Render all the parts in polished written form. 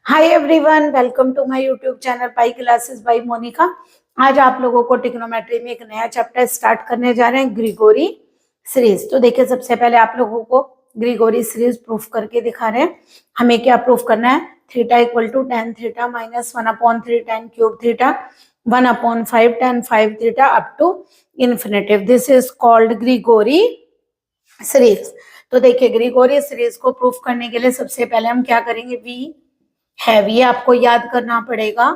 Hi everyone, welcome to my YouTube channel pi classes by Monika. आज आप लोगों को ट्रिग्नोमेट्री में एक नया चैप्टर स्टार्ट करने जा रहे हैं, ग्रीगोरी सीरीज। तो देखिए, सबसे पहले आप लोगों को ग्रीगोरी सीरीज प्रूफ करके दिखा रहे हैं। हमें क्या प्रूफ करना है? Theta equal to tan theta minus 1/3 tan cube theta 1/5 tan 5 theta up to infinitive. This is called Gregory series. तो देखिए, ग्रीगोरी सीरीज को प्रूफ करने के लिए सबसे पहले हम क्या करेंगे? वी हैव, ये आपको याद करना पड़ेगा।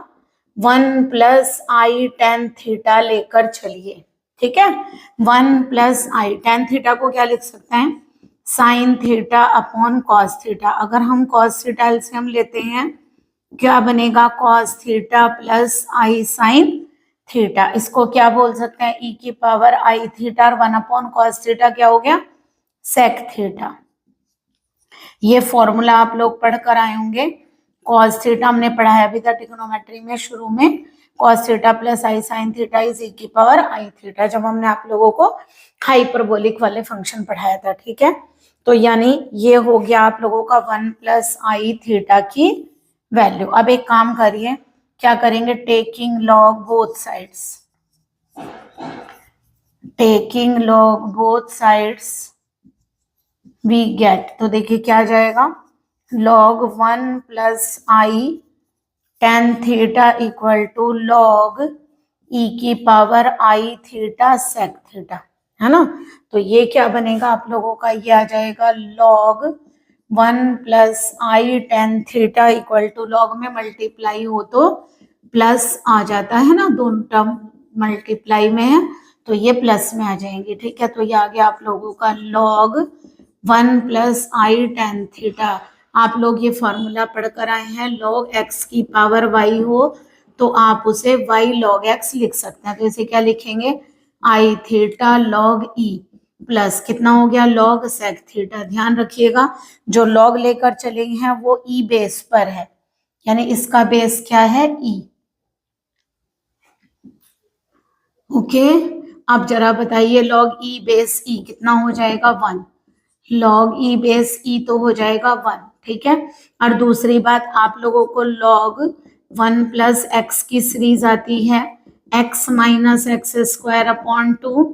1 प्लस आई tan थीटा लेकर चलिए, ठीक है। 1 प्लस आई tan थीटा को क्या लिख सकते हैं? Sine theta upon cos theta. अगर हम कॉस थीटा एलसीएम लेते हैं, क्या बनेगा? Cos theta plus i sine theta. इसको क्या बोल सकते हैं? ई की पावर आई थीटा और 1 कॉस थीटा क्या हो गया? Sec theta. ये फॉर्मूला आप लोग पढ़ कर आए होंगे। कॉस थीटा हमने पढ़ा है अभी तक ट्रिग्नोमेट्री में शुरू में। Cos theta plus i sine theta is e की पावर आई थीटा, जब हमने आप लोगों को हाइपरबोलिक वाले फंक्शन पढ़ाया था, ठीक है। तो यानी ये हो गया आप लोगों का 1 प्लस आई थीटा की वैल्यू। अब एक काम करिए, क्या करेंगे? Taking log both sides, taking log both sides we get. तो देखिए क्या आ जाएगा? log 1 plus i tan theta equal to log e की power i theta sec theta, है ना। तो ये क्या बनेगा आप लोगों का? ये आ जाएगा log 1 plus i tan theta equal to, log में मल्टीप्लाई हो तो प्लस आ जाता है ना, दोनों टर्म मल्टीप्लाई में है तो ये प्लस में आ जाएंगे, ठीक है। तो ये आ गया आप लोगों का log 1 plus i tan theta. आप लोग ये फॉर्मूला पढ़कर आए हैं, log x की पावर y हो तो आप उसे y log x लिख सकते हैं। तो इसे क्या लिखेंगे? आई थीटा log e प्लस कितना हो गया? log sec theta. ध्यान रखिएगा, जो log लेकर चले हैं वो e बेस पर है, यानी इसका बेस क्या है? e। ओके, अब जरा बताइए, log e बेस e कितना हो जाएगा? 1। log e बेस e तो हो जाएगा 1, ठीक है। और दूसरी बात, आप लोगों को log 1 प्लस एक्स की सीरीज आती है, x minus x square upon 2,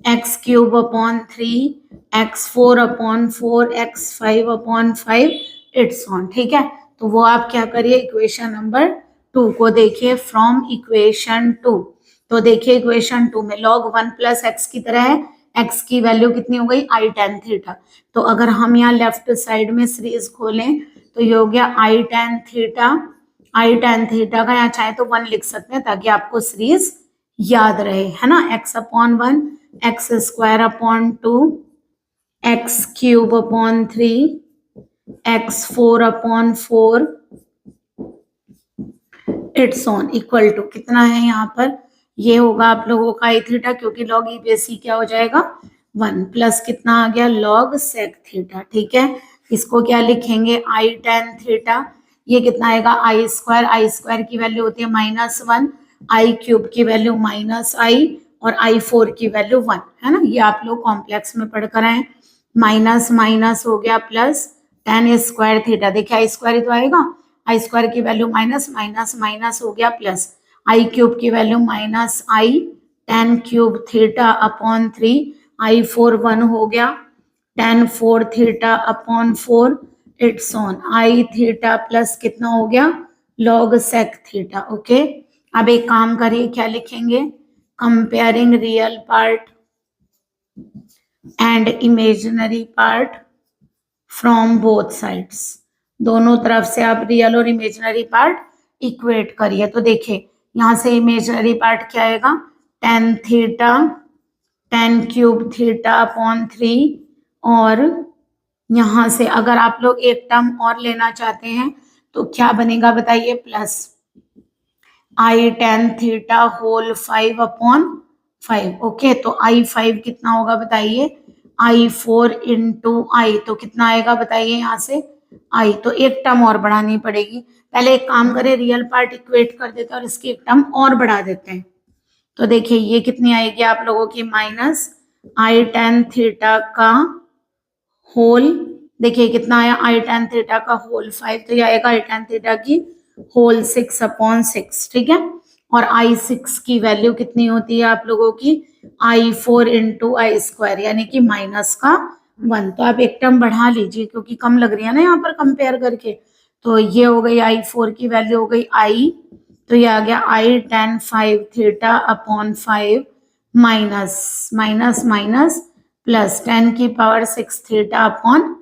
x cube upon 3, x4 upon 4, x5 upon 5 it's on, ठीक है। तो वो आप क्या करिए? इक्वेशन नंबर 2 को देखिए, फ्रॉम इक्वेशन 2। तो देखिए इक्वेशन 2 में log 1 प्लस एक्स की तरह है, x की वैल्यू कितनी हो गई? आई tan थीटा। तो अगर हम यहाँ लेफ्ट साइड में सीरीज खोलें तो ये हो गया आई tan थीटा। आई tan थीटा का यहाँ चाहे तो 1 लिख सकते हैं ताकि आपको सीरीज याद रहे, है ना। x upon 1, x square upon 2, x cube upon 3, x4 upon 4 it's on equal to कितना है यहाँ पर? ये होगा आप लोगों का आई थीटा, क्योंकि log ई बेस ई क्या हो जाएगा? 1 प्लस कितना आ गया? log sec थीटा, ठीक है। इसको क्या लिखेंगे? आई tan थीटा। ये कितना आएगा? आई स्क्वायर की वैल्यू होती है -1, आई क्यूब की वैल्यू -i और आई4 की वैल्यू 1, है ना। ये आप लोग कॉम्प्लेक्स में पढ़ कर आए। माइनस माइनस हो गया प्लस, tan स्क्वायर थीटा, देखिए आई स्क्वायर ही तो आएगा, आई स्क्वायर की वैल्यू माइनस माइनस माइनस हो गया प्लस, आई क्यूब की value -i tan cube theta upon 3, आई4 1 हो गया, tan 4 theta upon 4 it's on I theta plus कितना हो गया? log sec theta. ओके, अब एक काम करिए, क्या लिखेंगे? Comparing real part and imaginary part from both sides. दोनों तरफ से आप रियल और इमेजिनरी पार्ट इक्वेट करिए। तो देखिए यहाँ से इमेजिनरी पार्ट क्या आएगा? tan theta tan cube theta upon 3, और यहाँ से अगर आप लोग एक टर्म और लेना चाहते हैं तो क्या बनेगा बताइए? Plus i tan theta whole 5 upon 5। Okay, तो i5 कितना होगा बताइए? i4 इंटू आई, तो कितना आएगा बताइए यहाँ से? आई, तो एक टर्म और बढ़ानी पड़ेगी। पहले एक काम करें, रियल पार्ट इक्वेट कर देते हैं और इसकी एक टर्म और बढ़ा देते हैं। तो देखिए ये कितनी आएगी आप लोगों की? माइनस आई tan थीटा का होल देखिए कितना आया आई टेन थीटा का होल 5, तो ये आएगा आई टेन थीटा की होल 6/6, ठीक है। और आई 6 की वैल्यू कितनी होती है आप लोगों की, आई 4 इंटू आई स्क्वायर, यानी कि माइनस का 1। तो आप एक टर्म बढ़ा लीजिए क्योंकि कम लग रही है ना यहाँ पर कंपेयर करके। तो ये हो गई आई 4 की वैल्यू हो गई आई, तो ये आ गया i tan 5 theta upon 5 minus minus minus plus 10 की पावर 6 थीटा अपॉन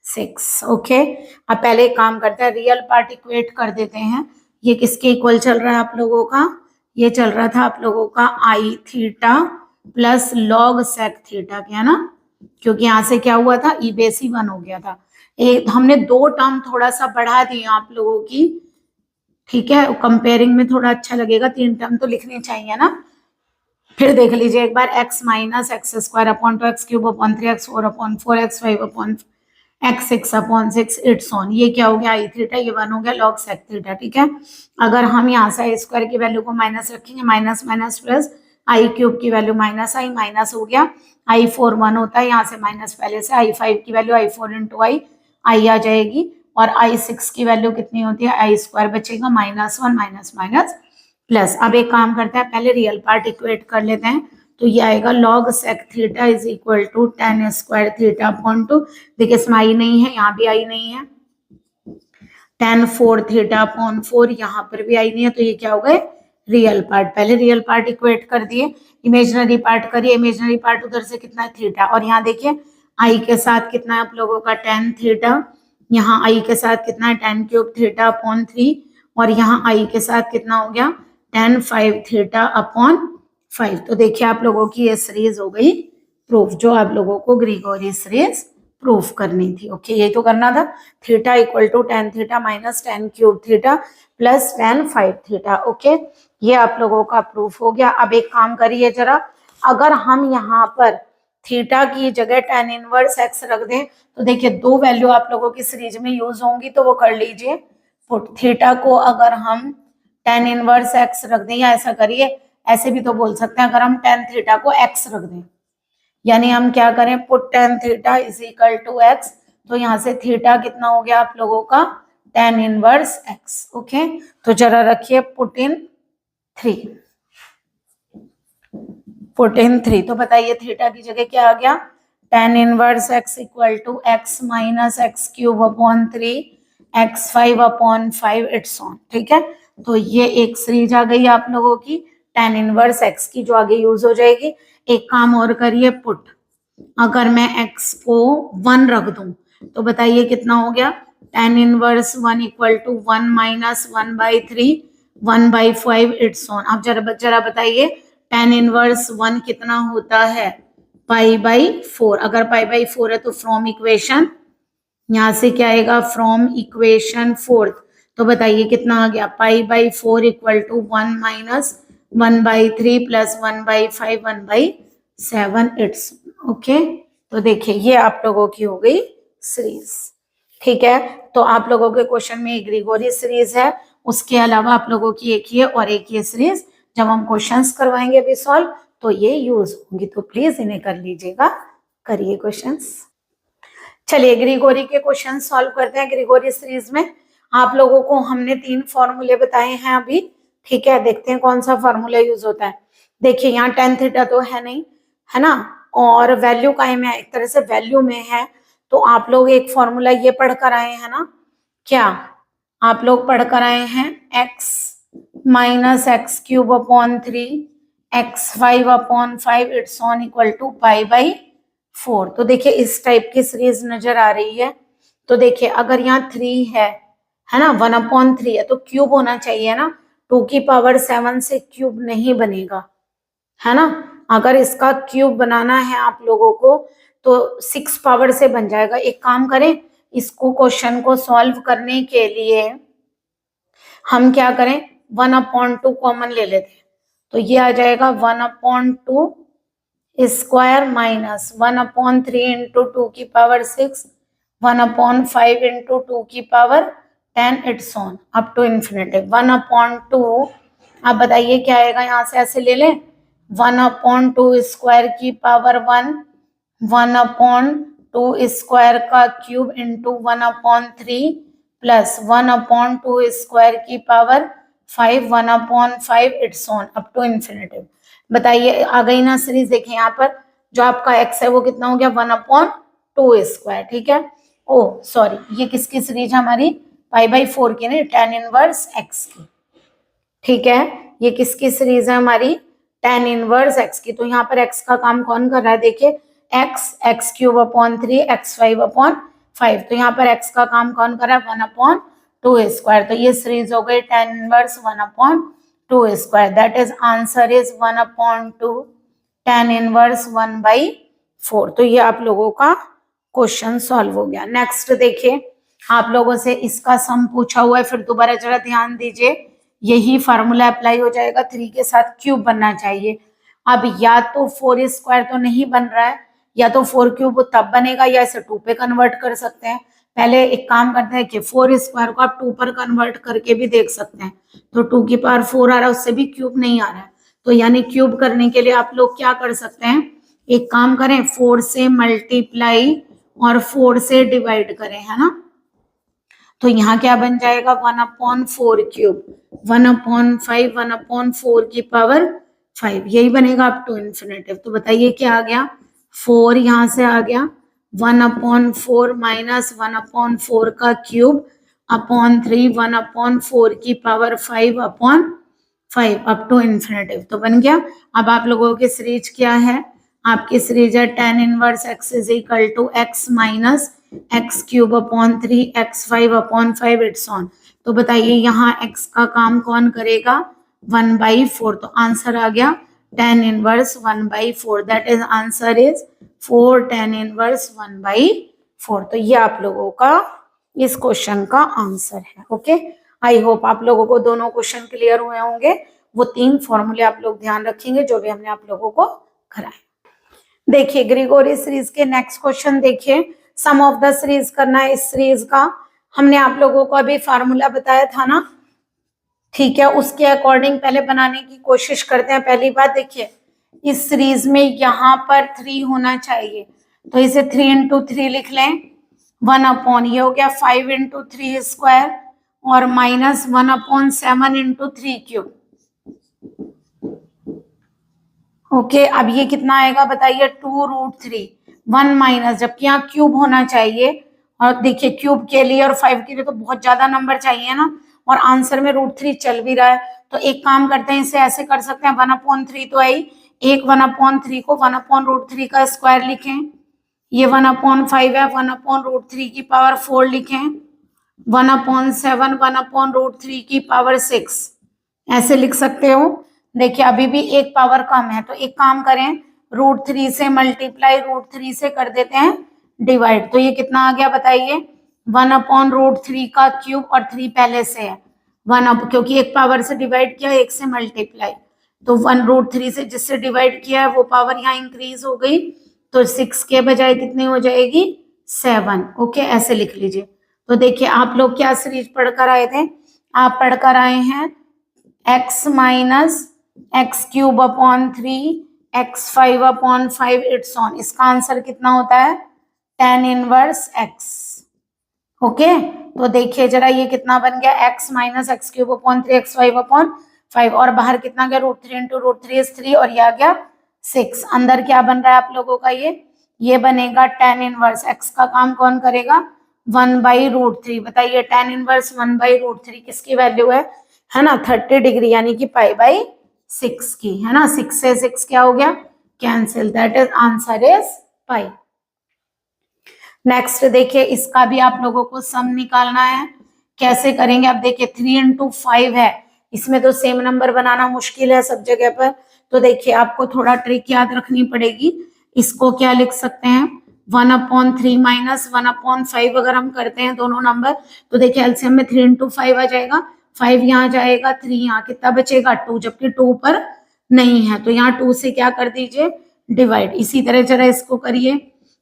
6। ओके, अब पहले एक काम करते हैं, रियल पार्ट इक्वेट कर देते हैं। ये किसके इक्वल चल रहा है आप लोगों का, ये चल रहा था आप लोगों का i theta plus log sec theta, क्या ना, क्योंकि यहाँ से क्या हुआ था, ई बेस ही 1 हो गया था। हमने दो टर्म थोड़ा सा बढ़ा दिए आप लोगों की, ठीक है, कंपेयरिंग में थोड़ा अच्छा लगेगा, 3 टर्म तो लिखने चाहिए ना। फिर देख लीजिए एक बार, x minus x square upon 2x cube upon 3x 4 upon 4 x 5 upon x 6 upon 6 it's on, ये क्या हो गया आई थीटा, ये 1 हो गया लॉग सेक थीटा, ठीक है। अगर हम यहाँ से आई स्क्वायर की वैल्यू को माइनस रखेंगे, माइनस माइनस प्लस आई क्यूब की वैल्यू माइनस आई, माइनस हो गया आई 4 1 होता है, यहाँ से माइनस पहले से, आई 5 की वैल्यू आई 4 इंटू आई आ जाएगी, और आई 6 की वैल्यू कितनी होती है, आई स्क्वायर बचेगा माइनस 1 माइनस माइनस प्लस। अब एक काम करते हैं, पहले रियल पार्ट इक्वेट कर लेते हैं, तो ये आएगा log sec theta is equal to tan square theta upon 2, देखिए इसमें आई नहीं है, यहाँ भी आई नहीं है, टेन 4 थीटा अपॉन 4, यहाँ पर भी आई नहीं है, तो ये क्या हो गए रियल पार्ट। पहले रियल पार्ट इक्वेट कर दिए, इमेजिनरी पार्ट करिए, इमेजिनरी पार्ट उधर से कितना है थीटा, और यहाँ देखिए आई के साथ कितना है आप लोगों का टेन थीटा, यहाँ आई के साथ कितना है टेन क्यूब थीटा अपॉन 3, और यहाँ आई के साथ कितना हो गया टेन 5 थीटा अपॉन 5। तो देखिए आप लोगों की ये सीरीज हो गई प्रूफ, जो आप लोगों को ग्रीगोरी सीरीज प्रूफ करनी थी। ओके, ये तो करना था, theta equal to tan theta minus tan cube theta plus tan 5 theta. Okay, ये आप लोगों का प्रूफ हो गया। अब एक काम करिए जरा, अगर हम यहाँ पर थीटा की जगह टेन इनवर्स एक्स रख दें, तो देखिए दो वैल्यू आप लोगों की सीरीज में यूज होंगी, तो वो कर लीजिए। पुट थीटा को अगर हम टेन इनवर्स एक्स रख दें, या ऐसा करिए, ऐसे भी तो बोल सकते हैं, अगर हम टेन थीटा को एक्स रख दें, यानी हम क्या करें, put tan theta is equal to x, तो यहाँ से थीटा कितना हो गया आप लोगों का टेन इनवर्स एक्स। ओके, तो जरा रखिए पुट इन 3, पुट इन 3, तो बताइए थीटा की जगह क्या आ गया, tan inverse x equal to x minus x cube upon 3 x 5 upon 5 it's on, ठीक है। तो ये एक सीरीज आ गई आप लोगों की टेन इनवर्स एक्स की, जो आगे यूज हो जाएगी। एक काम और करिए, पुट अगर मैं एक्स को 1 रख दूं, तो बताइए कितना हो गया, tan inverse 1 equal to 1 minus 1/3 1/5 it's on. अब जरा बताइए टेन इनवर्स 1 कितना होता है, π/4, अगर π/4 है तो फ्रॉम इक्वेशन, यहाँ से क्या आएगा फ्रॉम इक्वेशन 4, तो बताइए कितना आ गया, π/4 equal to 1 minus 1/3 plus 1/5 1/7 it's. Okay, तो देखिए ये आप लोगों की हो गई सीरीज, ठीक है। तो आप लोगों के क्वेश्चन में ग्रीगोरी सीरीज है, उसके अलावा आप लोगों की एक ये और एक ये सीरीज, जब हम क्वेश्चंस करवाएंगे अभी सॉल्व, तो ये यूज होंगी, तो प्लीज इन्हें कर लीजिएगा, करिए क्वेश्चंस। चलिए ग्रीगोरी के क्वेश्चन सॉल्व करते हैं। ग्रीगोरी सीरीज में आप लोगों को हमने 3 फॉर्मूले बताए हैं अभी, ठीक है। देखते हैं कौन सा फॉर्मूला यूज होता है। देखिए यहाँ टेन थीटा तो है नहीं, है ना, और वैल्यू कायम है, एक तरह से वैल्यू में है, तो आप लोग एक फॉर्मूला ये पढ़ कर आए हैं ना, क्या आप लोग पढ़ कर आए हैं, x minus x cube upon 3 x 5 upon 5 it's on equal to π/4। तो देखिए इस टाइप की सीरीज नजर आ रही है। तो देखिए अगर यहाँ 3 है ना, 1/3 है, तो क्यूब होना चाहिए ना, 2 की पावर 7 से क्यूब नहीं बनेगा, है ना। अगर इसका क्यूब बनाना है आप लोगों को, तो 6 पावर से बन जाएगा। एक काम करें, इसको क्वेश्चन को सॉल्व करने के लिए हम क्या करें, 1/2 कॉमन ले लेते हैं, तो ये आ जाएगा 1/2 स्क्वायर माइनस 1/3 इंटू 2 की पावर 6 1/5 इंटू 2 की power 10 it's on up to infinity 1/2। अब बताइए क्या आएगा, यहाँ से ऐसे ले लें, 1/2 स्क्वायर की पावर 1 1/2 2 स्क्वायर का क्यूब इंटू 1/3 प्लस 1/2 स्क्वायर की power 5 1/5 it's on up to infinity. बताइए आ गई ना सीरीज। देखिए यहाँ पर जो आपका x है वो कितना हो गया 1/2 स्क्वायर। ठीक है। ओ सॉरी, ये किसकी सीरीज हमारी π/4 की नहीं, tan इनवर्स x की। ठीक है, ये किसकी सीरीज है हमारी tan इनवर्स x की। तो यहाँ पर x का काम कौन कर रहा है, देखिए x³/3 x5/5। तो यहाँ पर x का काम कौन कर रहा है 1/2 स्क्वायर। तो ये सीरीज हो गई tan inverse 1/2 square. That is answer is 1/2 tan inverse 1/4। तो ये आप लोगों का क्वेश्चन सॉल्व हो गया। नेक्स्ट देखिए, आप लोगों से इसका सम पूछा हुआ है, फिर दोबारा जरा ध्यान दीजिए। यही फार्मूला अप्लाई हो जाएगा, 3 के साथ क्यूब बनना चाहिए। अब या तो 4 स्क्वायर तो नहीं बन रहा है, या तो 4 क्यूब तब बनेगा, या इसे 2 पे कन्वर्ट कर सकते हैं। पहले एक काम करते हैं कि 4 स्क्वायर को आप 2 पर कन्वर्ट करके भी देख सकते हैं। तो 2 की पावर 4 आ रहा है, उससे भी क्यूब नहीं आ रहा है। तो यानी क्यूब करने के लिए आप लोग क्या कर सकते हैं, एक काम करें 4 से मल्टीप्लाई और 4 से डिवाइड करें, है ना। तो यहाँ क्या बन जाएगा 1/4 क्यूब 1/5 1/4 की पावर 5, यही बनेगा अप टू इन्फिनिटी। तो बताइए क्या आ गया, 4 यहाँ से आ गया 1/4 माइनस 1/4 का क्यूब अपॉन 3 1/4 की पावर 5/5 अप टू इन्फिनिटी। तो बन गया। अब आप लोगों की सीरीज क्या है, आपकी सीरीज है tan inverse x is equal to x minus x³/3 x5/5 it's on. तो बताइए यहाँ x का काम कौन करेगा 1/4। तो आंसर आ गया tan inverse 1/4। That is answer is 4 tan inverse 1/4। तो ये आप लोगों का इस क्वेश्चन का आंसर है। ओके, आई होप आप लोगों को दोनों क्वेश्चन क्लियर हुए होंगे। वो 3 फॉर्मूले आप लोग ध्यान रखेंगे जो भी हमने आप लोगों को कराए। देखिए ग्रिगोरी सीरीज के नेक्स्ट क्वेश्चन देखिए, सम ऑफ द सीरीज करना है। इस सीरीज का हमने आप लोगों को अभी फार्मूला बताया था ना, ठीक है, उसके अकॉर्डिंग पहले बनाने की कोशिश करते हैं। पहली बात देखिए, इस सीरीज में यहाँ पर 3 होना चाहिए, तो इसे 3 × 3 लिख लें। 1/, ये हो गया 5 × 3 स्क्वायर और माइनस 1/7 × 3 क्यूब। ओके, अब ये कितना आएगा बताइए 2√3 1 माइनस, जबकि यहाँ क्यूब होना चाहिए। और देखिए क्यूब के लिए और 5 के लिए तो बहुत ज्यादा नंबर चाहिए ना, और आंसर में √3 चल भी रहा है। तो एक काम करते हैं, इसे ऐसे कर सकते हैं 1/3 तो आई, एक 1/3 को 1/√3 का स्क्वायर लिखें। ये 1/5 है, 1/√3 की पावर 4 लिखें। 1/7 1/√3 की पावर 6 ऐसे लिख सकते हो। देखिए अभी भी एक पावर कम है, तो एक काम करें √3 से मल्टीप्लाई √3 से कर देते हैं डिवाइड। तो ये कितना आ गया बताइए 1/√3 का क्यूब, और 3 पहले से है 1 क्योंकि एक पावर से डिवाइड किया, एक से मल्टीप्लाई। तो 1√3 से जिससे डिवाइड किया है वो पावर यहाँ इंक्रीज हो गई, तो 6 के बजाय कितनी हो जाएगी 7। ओके, ऐसे लिख लीजिए। तो देखिए आप लोग क्या सीरीज पढ़कर आए थे, आप पढ़कर आए हैं x minus x³/3 x5/5 it's on. इसका आंसर कितना होता है tan इनवर्स x। ओके, तो देखिए जरा ये कितना बन गया x माइनस x³/3 x5/5, और बाहर कितना गया √3 × √3 इज 3, और ये आ गया 6। अंदर क्या बन रहा है आप लोगों का, ये बनेगा tan इनवर्स x का काम कौन करेगा 1/√3। बताइए tan इनवर्स 1/√3 किसकी वैल्यू है ना 30 डिग्री, यानी कि π/6 की, है ना। 6 से 6 क्या हो गया cancel, that is answer is π। Next देखिए, इसका भी आप लोगों को सम निकालना है। कैसे करेंगे, अब देखिए 3 × 5 है, इसमें तो सेम नंबर बनाना मुश्किल है सब जगह पर। तो देखिए आपको थोड़ा ट्रिक याद रखनी पड़ेगी। इसको क्या लिख सकते हैं 1/3 माइनस 1/5 अगर हम करते हैं दोनों नंबर, तो देखिए एलसीएम में 3 × 5 आ जाएगा। 5 यहाँ जाएगा, 3 यहाँ, कितना बचेगा 2, जबकि 2 पर नहीं है, तो यहाँ 2 से क्या कर दीजिए डिवाइड। इसी तरह जरा इसको करिए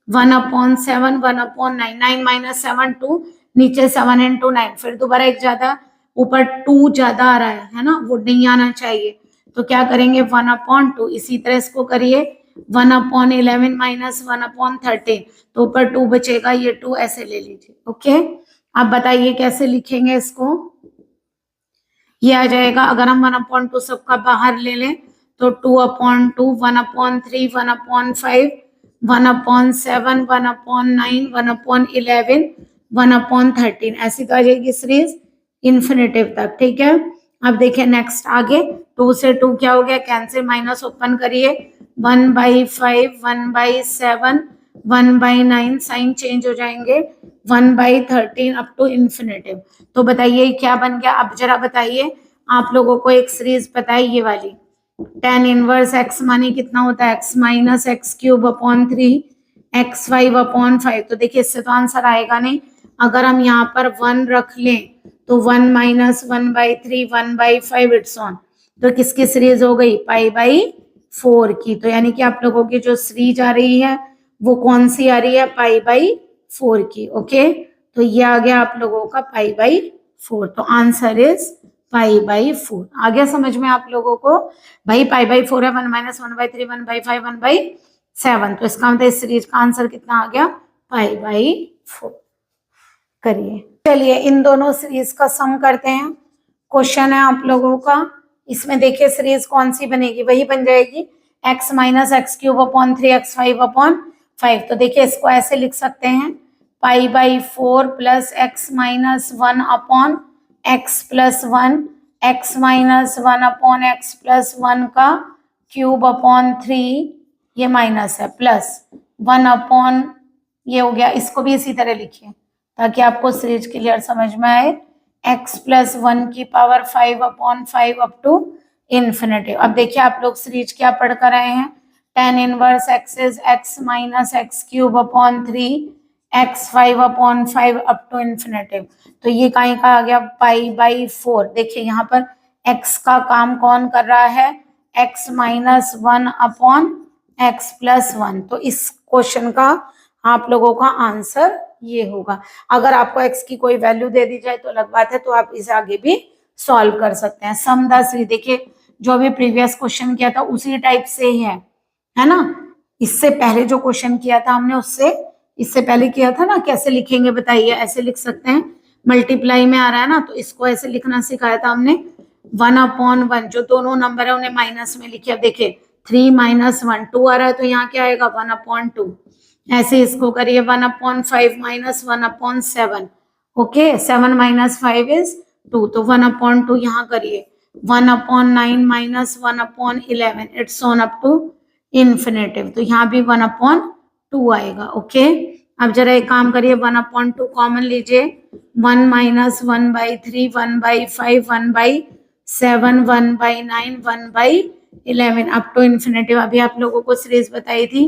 1/7 1/9, 9 माइनस 7 2, नीचे 7 × 9, फिर दोबारा एक ज्यादा, ऊपर 2 ज्यादा आ रहा है ना, वो नहीं आना चाहिए। तो क्या करेंगे 1/2, इसी तरह इसको करिए 1/11 माइनस 1/13, तो ऊपर 2 बचेगा, ये 2 ऐसे ले लीजिए। ओके, अब बताइए कैसे लिखेंगे इसको। ये आ जाएगा, अगर हम 1/2 सबका बाहर ले लें तो 2/2, 1/3, 1/5, 1/7, 1/9, 1/11, 1/13, ऐसी तो आ जाएगी सीरीज इन्फिनेटिव तक। ठीक है, अब देखिए नेक्स्ट आगे, 2 से 2 क्या हो गया, कैंसिल, माइनस ओपन करिए, 1/5, 1/7, 1/9, साइन चेंज हो जाएंगे, 1/13 अप टू इन्फिनेटिव। तो बताइए क्या बन गया। अब जरा बताइए, आप लोगों को एक सीरीज पता है ये वाली, tan इनवर्स x माने कितना होता है, x minus x cube upon 3 x5/5। तो देखिए इससे तो आंसर आएगा नहीं। अगर हम यहाँ पर 1 रख लें तो 1 माइनस 1/3, 1/5, इट्स ऑन, तो किसकी सीरीज हो गई, π/4 की। तो यानी कि आप लोगों की जो सीरीज आ रही है वो कौन सी आ रही है, π/4 की। ओके, तो ये आ गया आप लोगों का π/4, तो आंसर इज π/4। आ गया समझ में आप लोगों को। भाई π/4 है, 1 माइनस 1/3, 1/5, 1/7, तो इसका मतलब इस सीरीज का आंसर कितना आ गया, π/4। करिए, चलिए इन दोनों सीरीज का सम करते हैं। क्वेश्चन है आप लोगों का, इसमें देखिए सीरीज कौन सी बनेगी, वही बन जाएगी x minus x cube upon 3 x5/5। तो देखिए इसको ऐसे लिख सकते हैं, π/4 plus x minus 1 upon x plus 1, x minus 1 upon x plus 1 का क्यूब अपॉन 3, ये माइनस है, प्लस 1 अपॉन, ये हो गया, इसको भी इसी तरह लिखिए ताकि आपको सीरीज क्लियर समझ में आए, x प्लस 1 की पावर 5/5 अप टू इन्फिनिटी। अब देखिए आप लोग सीरीज क्या पढ़ कर आए हैं, tan inverse x is x minus x cube upon 3 x5/5 up to infinity. तो ये कहीं का आ गया, π/4। देखिए यहाँ पर x का काम कौन कर रहा है, x minus 1 upon x plus 1। तो इस क्वेश्चन का आप लोगों का आंसर ये होगा। अगर आपको x की कोई वैल्यू दे दी जाए तो अलग बात है, तो आप इसे आगे भी सॉल्व कर सकते हैं। सम द सीरीज, देखिए जो भी प्रीवियस क्वेश्चन किया था उसी टाइप से ही है ना। इससे पहले जो क्वेश्चन किया था हमने, उससे इससे पहले किया था ना, कैसे लिखेंगे बताइए। ऐसे लिख सकते हैं, मल्टीप्लाई में आ रहा है ना, तो इसको ऐसे लिखना सिखाया था हमने, 1/1, जो दोनों नंबर है उन्हें माइनस में लिखिए। अब देखिए 3 माइनस 1, 2 आ रहा है, तो यहाँ क्या आएगा, 1/2। ऐसे इसको करिए, 1/5 माइनस 1/7। ओके, 7 माइनस 5 इज 2, तो 1/2 यहाँ करिए, 1/9 minus 1/11, it's on up to infinitive. तो यहाँ भी 1/2 आएगा। ओके, अब जरा एक काम करिए, 1/2 कॉमन लीजिए, 1 माइनस 1/3, 1/5, 1/7, 1/9, 1/11 अप टू इन्फिनेटिव। अभी आप लोगों को सीरीज बताई थी,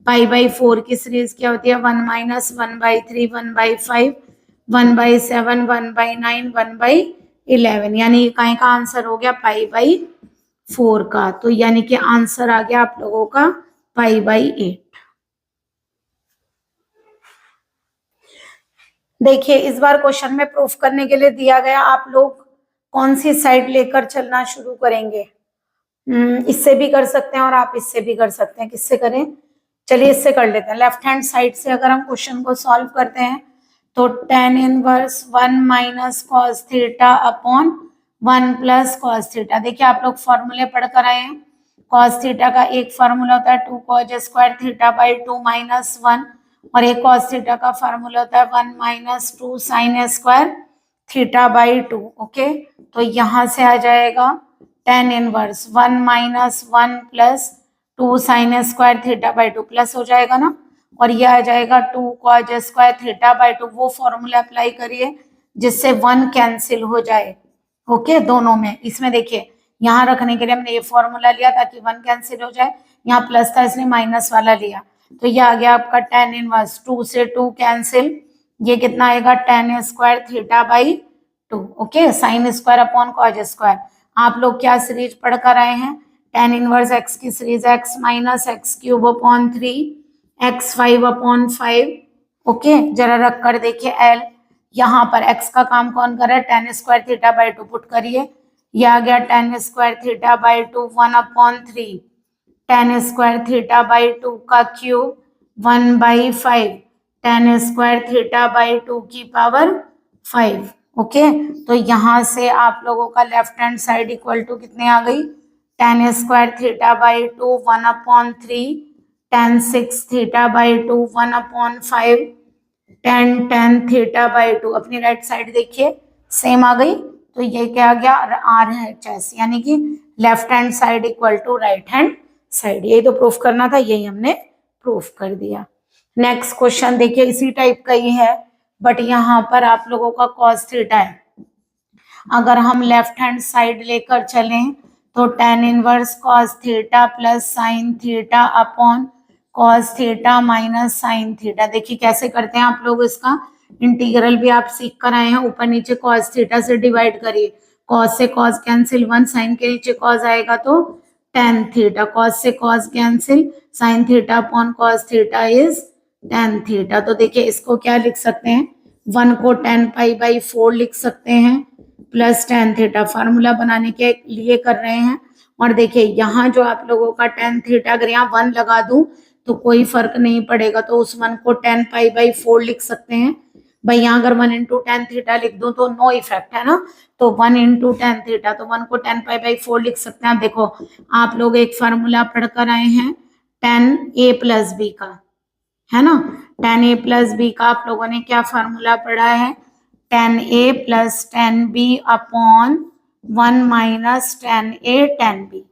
π/4 की सीरीज क्या होती है, 1 माइनस 1/3, 1/5, 1/7, 1/9, 1/11, यानी कहीं का आंसर हो गया π/4 का। तो यानी कि आंसर आ गया आप लोगों का π/8। देखिए इस बार क्वेश्चन में प्रूफ करने के लिए दिया गया, आप लोग कौन सी साइड लेकर चलना शुरू करेंगे। इससे भी कर सकते हैं और आप इससे भी कर सकते हैं। किससे करें, चलिए इससे कर लेते हैं। लेफ्ट हैंड साइड से अगर हम क्वेश्चन को सॉल्व करते हैं तो tan inverse 1 minus cos theta upon 1 plus cos theta. देखिए आप लोग फॉर्मूले पढ़कर आए हैं, कॉस थीटा का एक फार्मूला होता है 2 cause square theta by 2 minus 1, और एक कॉस थीटा का फार्मूला होता है 1 minus 2 sine square theta by 2। Okay, तो यहाँ से आ जाएगा tan inverse 1 minus 1 plus 2 sine square theta by 2, plus हो जाएगा ना, और ये आ जाएगा 2 कॉज स्क्वायर थीटा बाई 2। वो फॉर्मूला अप्लाई करिए जिससे 1 कैंसिल हो जाए। ओके, दोनों में, इसमें देखिए यहाँ रखने के लिए हमने ये फॉर्मूला लिया ताकि 1 कैंसिल हो जाए, यहाँ प्लस था इसलिए माइनस वाला लिया। तो ये आ गया आपका tan इनवर्स, 2 से 2 कैंसिल, ये कितना आएगा, tan square theta by 2। Okay, sine square upon cos square. आप लोग क्या सीरीज पढ़ कर आए हैं, tan इनवर्स x की series x minus x cube upon 3 x5/5। Okay, जरा रख कर देखिए l, यहाँ पर x का काम कौन कर रहा है, tan square theta by 2 put करिए, ये आ गया tan square theta by 2 1/3 tan square theta by 2 का cube 1/5 tan square theta by 2 की पावर 5। ओके, तो यहाँ से आप लोगों का left hand side equal to कितने आ गई, tan square theta by 2 1/3 tan 6 theta by 2 1/5 tan theta by 2। अपनी राइट साइड देखिए सेम आ गई, तो ये क्या आ गया, RHS, यानी कि left hand side equal to right hand side. यही तो प्रूफ करना था, यही हमने प्रूफ कर दिया। नेक्स्ट क्वेश्चन देखिए, इसी टाइप का ही है, बट यहाँ पर आप लोगों का cos थीटा है। अगर हम लेफ्ट हैंड साइड लेकर चलें तो tan inverse cos theta plus sin theta upon cos theta minus sin theta. देखिए कैसे करते हैं आप लोग, इसका इंटीग्रल भी आप सीख कर आए हैं। ऊपर नीचे cos थीटा से डिवाइड करिए, cos से cos कैंसिल, 1 sin के नीचे cos आएगा तो tan थीटा, cos से cos cancel, sin theta upon cos theta is tan theta. तो देखिए इसको क्या लिख सकते हैं, 1 को tan पाई बाई 4 लिख सकते हैं प्लस tan थीटा, फार्मूला बनाने के लिए कर रहे हैं। और देखिए यहाँ जो आप लोगों का tan थीटा, अगर यहाँ 1 लगा दूं तो कोई फर्क नहीं पड़ेगा, तो उस 1 को tan पाई बाई 4 लिख सकते हैं। भाई यहाँ अगर 1 इंटू tan थीटा लिख दूं तो नो इफेक्ट है ना, तो 1 इंटू tan थीटा, तो 1 को tan पाई बाई 4 लिख सकते हैं। आप देखो आप लोग एक फार्मूला पढ़कर आए हैं tan a प्लस बी का, है ना, tan a प्लस बी का आप लोगों ने क्या फार्मूला पढ़ा है, tan a plus tan b upon 1 minus tan a tan b।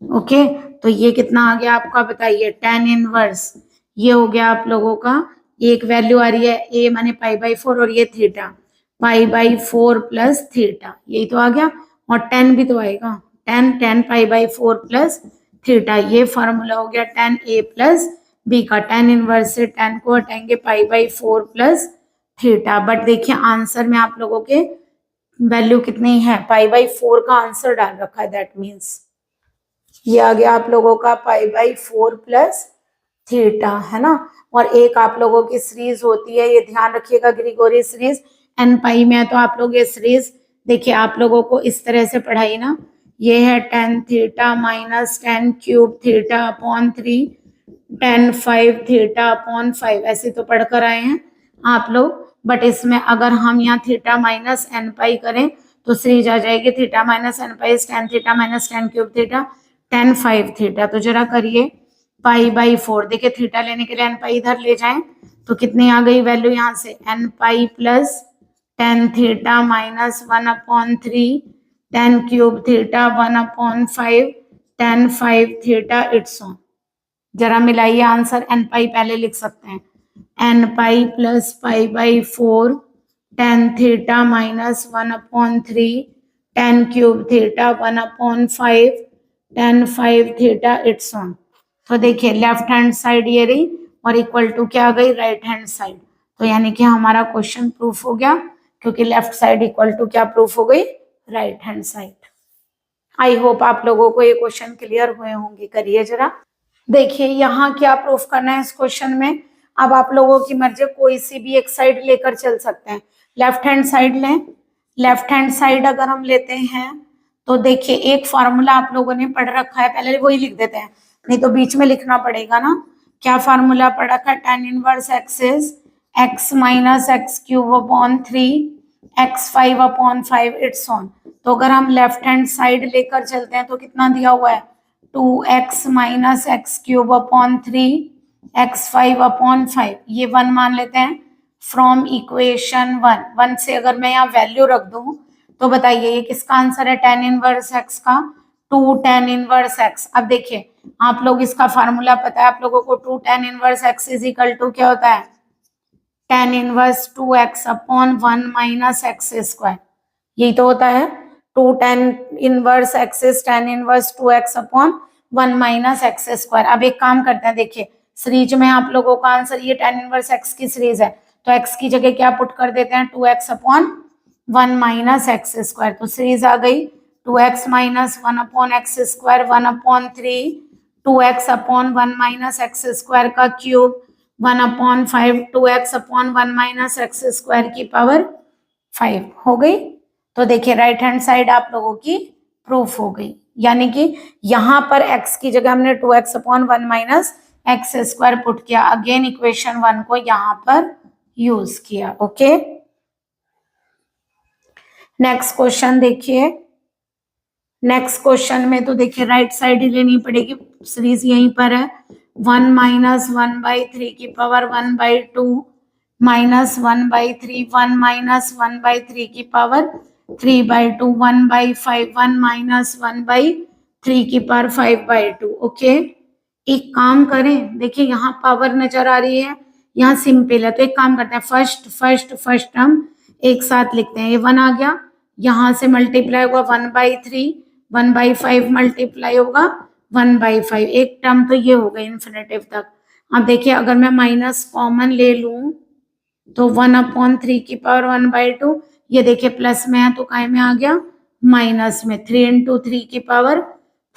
Okay, तो ये कितना आ गया आपका, बताइए, tan इनवर्स, ये हो गया आप लोगों का, एक वैल्यू आ रही है a माने पाई बाई 4 और ये theta, pi by 4 plus theta, यही तो आ गया। और tan भी तो आएगा, tan pi by 4 plus theta, ये फॉर्मूला हो गया tan a प्लस b का। tan इनवर्स से tan को हटाएंगे, pi by 4 plus theta. But देखिए आंसर में आप लोगों के वैल्यू कितनी है, पाई बाई 4 का आंसर डाल रखा है, दैट मीन्स ये आ गया आप लोगों का पाई बाई 4 प्लस थीटा, है ना। और एक आप लोगों की सीरीज होती है, ये ध्यान रखिएगा, ग्रिगोरी सीरीज n पाई में है, तो आप लोग ये सीरीज देखिए आप लोगों को इस तरह से पढ़ाई ना, ये है tan theta minus tan cube theta upon 3 tan 5 theta upon 5, ऐसे तो पढ़कर आए हैं आप लोग। बट इसमें अगर हम यहाँ थीटा माइनस n पाई करें तो सीरीज आ जाएगी थीटा माइनस n पाई tan theta minus tan cube theta tan 5 theta. तो जरा करिए पाई बाई 4, देखिए थीटा लेने के लिए n पाई इधर ले जाएं तो कितनी आ गई वैल्यू, यहाँ से n pi plus tan theta minus 1/3 tan cube theta 1/5 tan 5 theta it's on. जरा मिलाइए आंसर, n पाई पहले लिख सकते हैं, n pi plus pi by 4 tan theta minus 1/3 tan cube theta 1/5 tan 5 theta it's on. तो देखिए left hand side ये रही और इक्वल टू क्या आ गई, राइट हैंड साइड। तो यानी कि हमारा क्वेश्चन प्रूफ हो गया, क्योंकि लेफ्ट साइड इक्वल टू क्या प्रूफ हो गई, right hand side. I hope आप लोगों को ये क्वेश्चन क्लियर हुए होंगे। करिए जरा, देखिए यहाँ क्या प्रूफ करना है इस क्वेश्चन में। अब आप लोगों की मर्जी, कोई सी भी एक साइड लेकर चल सकते हैं। लेफ्ट हैंड साइड लें, लेफ्ट हैंड साइड अगर हम लेते हैं तो देखिए एक फॉर्मूला आप लोगों ने पढ़ रखा है, पहले वही लिख देते हैं, नहीं तो बीच में लिखना पड़ेगा ना। क्या फार्मूला पढ़ रखा है, tan inverse x is x minus x cube upon 3 x 5/5 it's on. तो अगर हम लेफ्ट हैंड साइड लेकर चलते हैं तो कितना दिया हुआ है, 2x minus x cube upon 3 x 5/5, ये 1 मान लेते हैं फ्रॉम इक्वेशन 1 से। अगर मैं यहाँ वैल्यू रख दूं तो बताइए ये किसका आंसर है, tan इनवर्स x का, 2 tan इनवर्स x। अब देखिए आप लोग इसका फार्मूला पता है आप लोगों को, 2 tan inverse x is equal to क्या होता है, tan inverse 2x upon 1 minus x square, यही तो होता है। 2 tan inverse x is tan inverse 2x upon 1 minus x square. अब एक काम करते हैं, देखिए सीरीज में आप लोगों का आंसर, ये tan इनवर्स x की सीरीज है, तो x की जगह क्या पुट कर देते हैं, 2x upon 1 minus x square. तो सीरीज आ गई 2x minus 1 upon x square 1/3 2x upon 1 minus x square का cube 1/5 2x upon 1 minus x square की पावर 5 हो गई। तो देखिए राइट हैंड साइड आप लोगों की प्रूफ हो गई। यानी कि यहाँ पर x की जगह हमने 2x upon 1 minus x square put किया, अगेन इक्वेशन 1 को यहाँ पर यूज किया। ओके, नेक्स्ट क्वेश्चन देखिए। नेक्स्ट क्वेश्चन में तो देखिए राइट साइड ही लेनी पड़ेगी, सीरीज यहीं पर है। 1 माइनस 1/3 की पावर 1/2 माइनस 1/3, 1 माइनस 1/3 की पावर 3/2, 1/5, 1 माइनस 1/3 की पावर 5/2। ओके, एक काम करें, देखिए यहाँ पावर नजर आ रही है, यहाँ सिंपल है, तो एक काम करते हैं, फर्स्ट टर्म एक साथ लिखते हैं। ये 1 आ गया, यहाँ से मल्टीप्लाई होगा 1/3, 1/5 मल्टीप्लाई होगा 1/5, एक टर्म तो ये हो गई इन्फिनेटिव तक। अब देखिए अगर मैं माइनस कॉमन ले लूं तो 1/3 की पावर 1/2, ये देखिए प्लस में है तो काहे में आ गया, माइनस में। 3 इंटू 3 की पावर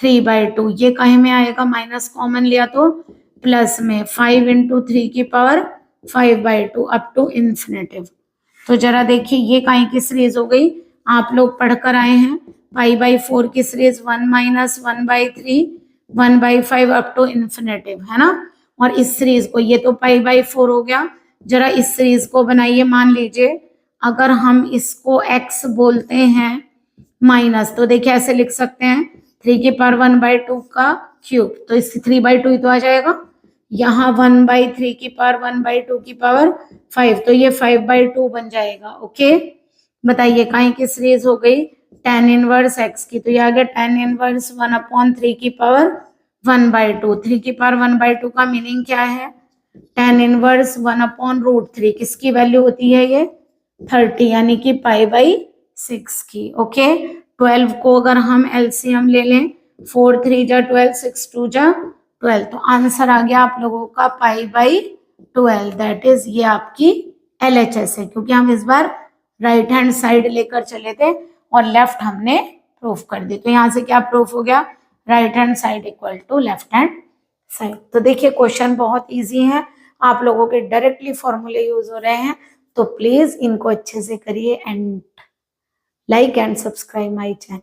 3/2, ये काहे में आएगा, माइनस कॉमन लिया तो प्लस में। 5 इंटू 3 की पावर 5/2 अप टू इन्फिनेटिव। तो जरा देखिए ये काहे की सीरीज हो गई, आप लोग पढ़कर आए हैं, π/4 की series 1 minus 1/3, 1/5 up to infinitive, है ना। और इस सीरीज को, ये तो π/4 हो गया, जरा इस सीरीज को बनाइए। मान लीजिए अगर हम इसको x बोलते हैं माइनस, तो देखिए ऐसे लिख सकते हैं 3 की पावर 1/2 का क्यूब, तो इससे 3/2 ही तो आ जाएगा। यहाँ 1/3 की पावर 1/2 की पावर 5, तो ये 5/2 बन जाएगा। ओके, बताइए काहे की सीरीज हो गई, tan इनवर्स x की, तो ये आ गया tan इनवर्स 1/3 की पावर 1/2। 3 की पावर 1/2 का मीनिंग क्या है, tan इनवर्स 1/√3, किसकी वैल्यू होती है ये, 30, यानी कि π/6 की। ओके, 12 को अगर हम एलसीएम ले लें, 4 3 जा 12, 6 2 जा 12, तो आंसर आ गया आप लोगों का π/12, दैट इज ये आपकी LHS है, क्योंकि हम इस बार राइट हैंड साइड लेकर चले थे और लेफ्ट हमने प्रूफ कर दी। तो यहाँ से क्या प्रूफ हो गया, right hand side equal to left hand side. तो देखिए क्वेश्चन बहुत इजी है, आप लोगों के डायरेक्टली फॉर्मूले यूज हो रहे हैं, तो प्लीज इनको अच्छे से करिए and like and subscribe my channel.